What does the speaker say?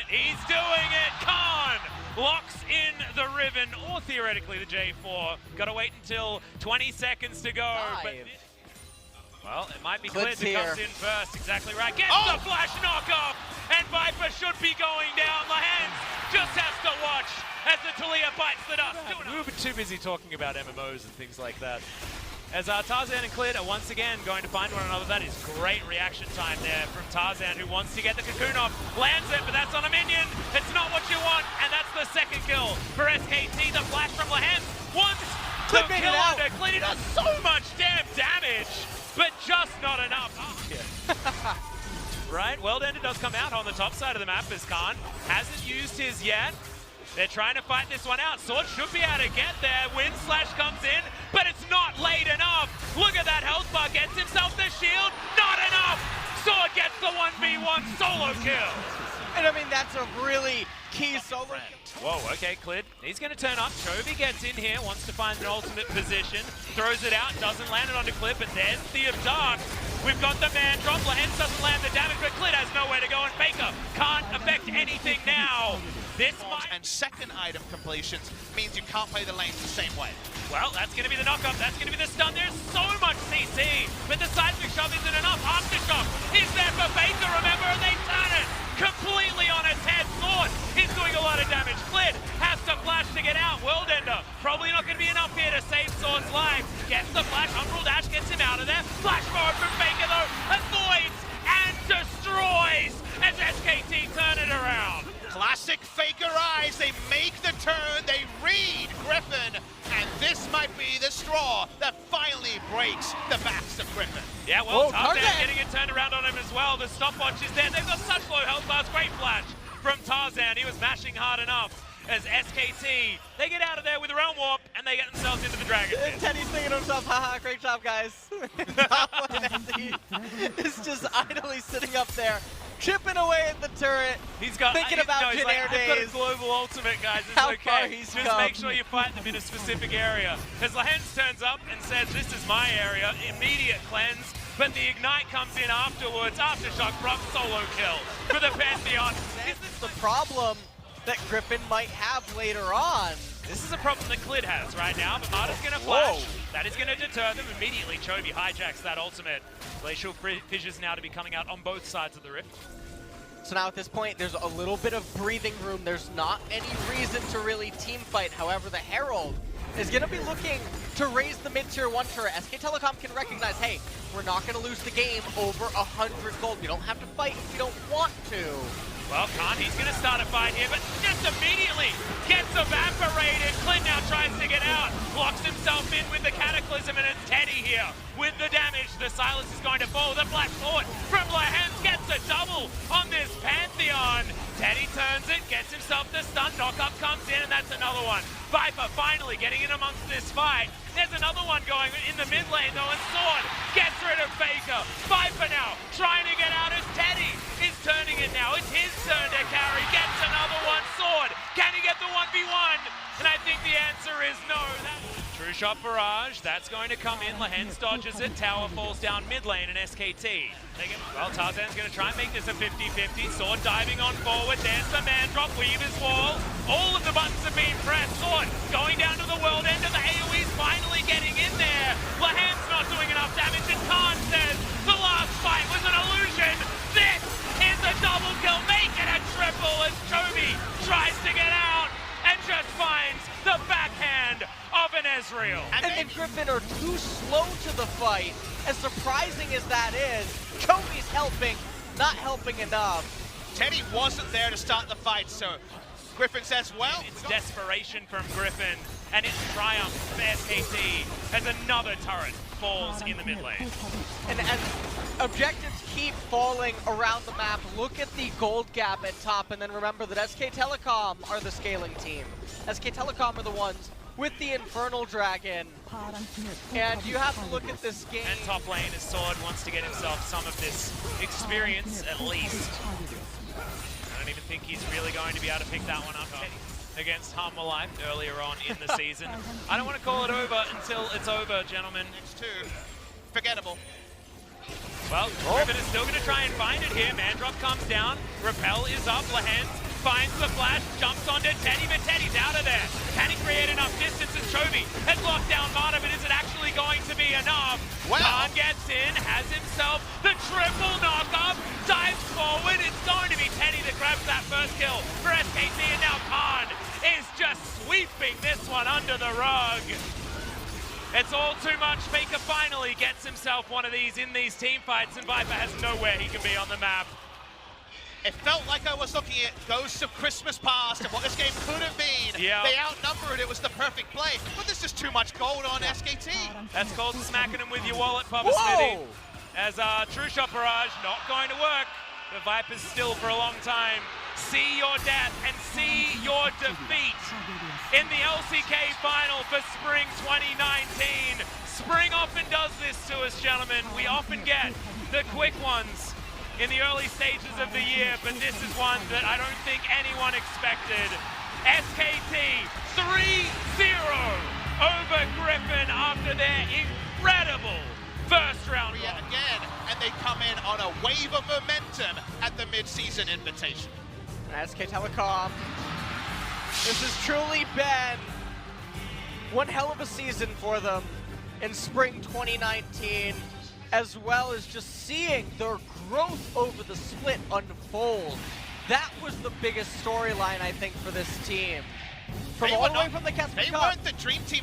it. He's doing it. Khan locks in the Riven, or theoretically the J4. Got to wait until 20 seconds to go. But well, it might be Clid that comes in first. Exactly right. Gets the flash knockoff, and Viper should be going down. Lahens just has to watch as the Talia bites the dust. We were too busy talking about MMOs and things like that. As Tarzan and Clid are once again going to find one another. That is great reaction time there from Tarzan, who wants to get the cocoon off. Lands it, but that's on a minion. It's not what you want, and that's the second kill for SKT. The flash from Lahens. Once the kill under Clid. He does so much damn damage, but just not enough. Right, Worldender does come out on the top side of the map as Khan hasn't used his yet. They're trying to fight this one out. Sword should be able to get there. Wind Slash comes in, but it's not late enough. Look at that health bar. Gets himself the shield. Not enough. Sword gets the 1v1 solo kill. And I mean, that's a really key solo kill. Whoa, okay, Clid. He's going to turn up. Chovy gets in here, wants to find an ultimate position. Throws it out, doesn't land it onto Clid, but there's the Dark. We've got the man drop. Lahens doesn't land the damage, but Clid has nowhere to go, and Faker can't affect anything now. This and second item completions means you can't play the lanes the same way. Well, that's going to be the knockup. That's going to be the stun. There's so much CC, but the seismic shove isn't enough. Aftershock is there for Faker, remember, and they turn it completely on its head. Sword is doing a lot of damage. Clid has to flash to get out. Worldender probably not going to be enough here to save Sword's life. Gets the flash. Umbral Dash gets him out of there. Flash forward from Faker, though. Avoids and destroys as SKT turn it around. Classic Faker eyes, they make the turn, they read Griffin, and this might be the straw that finally breaks the backs of Griffin. Yeah, well, Tarzan getting it turned around on him as well. The stopwatch is there. They've got such low health bars. Great flash from Tarzan. He was mashing hard enough as SKT, they get out of there with a realm warp, and they get themselves into the Dragon Pit. Teddy's thinking to himself, haha, great job, guys. He's just idly sitting up there, chipping away at the turret. He's got thinking about Jin Air days. I've got a global ultimate, guys. It's How okay. far he's Just come. make sure you fight them in a specific area. As Lahens turns up and says, "This is my area." Immediate cleanse, but the ignite comes in afterwards. Aftershock, Brock solo kill for the Pantheon. Is this the problem that Griffin might have later on? This is a problem that Clid has right now, but Marta's going to flash. That is going to deter them immediately. Chovy hijacks that ultimate. Glacial Fissures now to be coming out on both sides of the rift. So now at this point, there's a little bit of breathing room. There's not any reason to really team fight. However, the Herald is going to be looking to raise the mid-tier 1 turret. SK Telecom can recognize, hey, we're not going to lose the game over 100 gold. We don't have to fight if we don't want to. Well, Khan, he's going to start a fight here, but just immediately gets evaporated. Clid now tries to get out, locks himself in with the Cataclysm, and it's Teddy here with the damage. The Silas is going to fall. The Black Sword from Lahens gets a double on this Pantheon. Teddy turns it, gets himself the stun. Knockup comes in, and that's another one. Viper finally getting in amongst this fight. There's another one going in the mid lane, though, and Sword gets rid of Faker. Viper now trying to get out as Teddy is turning it now. It's his turn to carry. Gets another one. Sword, can he get the 1v1? And I think the answer is no. True shot barrage, that's going to come in. Lahens dodges it, tower falls down mid lane, and SKT. Well, Tarzan's going to try and make this a 50-50. Sword diving on forward, there's the man drop, Weaver's wall. All of the buttons have been pressed. Sword going down to the world end of the AoE's finally getting in there. Lahens not doing enough damage, and Khan says the last fight was an illusion. This is a double kill, make it a triple as Chovy tries to get out and just finds the backhand of an Ezreal. And Griffin are too slow to the fight. As surprising as that is, Chovy's helping, not helping enough. Teddy wasn't there to start the fight, so Griffin says, well... It's desperation from Griffin, and it's triumph for SKT as another turret falls in the mid lane. And as objectives keep falling around the map, look at the gold gap at top, and then remember that SK Telecom are the scaling team. SK Telecom are the ones with the Infernal Dragon. And you have to look at this game. And top lane as Sword wants to get himself some of this experience at least. I don't even think he's really going to be able to pick that one up against Harmful Life earlier on in the season. I don't want to call it over until it's over, gentlemen. Next two, forgettable. Well, Griffin is still going to try and find it here. Mandrop comes down. Repel is up. Lahens finds the flash, jumps onto Teddy, but Teddy's out of there. Can he create enough distance as Chovy has locked down Mana, but is it actually going to be enough? Well. Khan gets in, has himself the triple knock-up, dives forward. It's going to be Teddy that grabs that first kill for SKT, and now Khan is just sweeping this one under the rug. It's all too much. Faker finally gets himself one of these in these team fights, and Viper has nowhere he can be on the map. It felt like I was looking at Ghosts of Christmas Past and what this game could have been. Yeah. They outnumbered, it was the perfect play, but there's just too much gold on SKT. That's called smacking him with your wallet, Papa Smithy. As True Shot Barrage, not going to work. The Vipers still for a long time. See your death and see your defeat in the LCK final for Spring 2019. Spring often does this to us, gentlemen. We often get the quick ones in the early stages of the year, but this is one that I don't think anyone expected. SKT 3-0 over Griffin after their incredible first round Yet run. again, and they come in on a wave of momentum at the mid-season invitation. SK Telecom, this has truly been one hell of a season for them in Spring 2019, as well as just seeing their growth over the split unfold. That was the biggest storyline, I think, for this team. From all the way from the Casper They Cup. weren't the dream team